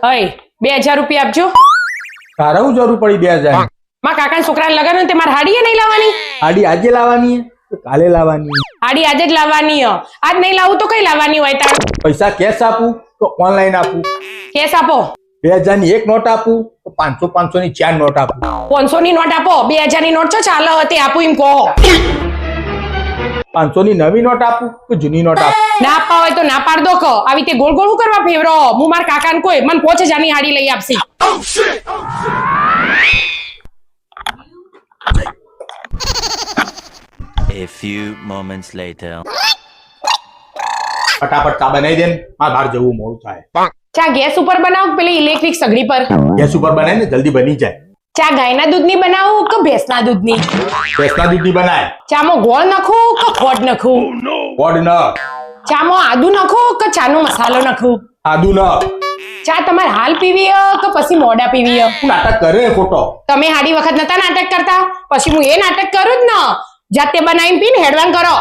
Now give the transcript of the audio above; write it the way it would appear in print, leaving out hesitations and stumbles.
હઈ 2000 રૂપિયા આપજો. તારા હું જરૂર પડી 2000? મારા કાકાના છોકરાને લગન હોય તે મારે હાડીએ નહીં લાવવાની. હાડી આજે લાવવાની હે કે કાલે લાવવાની? હાડી આજે જ લાવવાની હે. આજ નહીં લાવું તો કઈ લાવવાની હોય તાર? પૈસા કેશ આપું તો ઓનલાઈન આપું? કેસ આપો. 2000 ની એક નોટ આપું તો 500 ની 4 નોટ આપું? 500 ની નોટ આપો. 2000 ની નોટ છો ચાલે હતી આપું એમ કહો. 500 ની નવી નોટ આપું કે જૂની નોટ આપું? ના આપવા હોય તો ના પાડ દો કહો. આવી તે ગોળ ગોળ હું કરવા ફેવરો? હું મારા કાકાને કોઈ મને 5000 ની હાડી લઈ આપશી. A few moments later. ફટાફટ ચા બનાવી દે ને, મારે બહાર જવું મોડું થાય. ચા ગેસ ઉપર બનાવું પેલી ઇલેક્ટ્રિક સગડી પર? ગેસ ઉપર બનાય ને જલ્દી બની જાય. ચા ગાયના દૂધની બનાવું કે ભેંસના દૂધની? ભેંસના દૂધની બનાય. ચામાં ગોળ નાખું કે ખોટ નાખું? ગોળ ન. ચામાં આદુ નાખું કે ચાનો મસાલો નાખું? આદુ ન. ચા તમારે હાલ પીવી હે કે પછી મોડા પીવી હે? નાટક કરે ખોટો. તમે હાડી વખત નતા નાટક કરતા, પછી હું એ નાટક કરું જ ને. જાતે બનાવીને પીને હેડવાન કરો.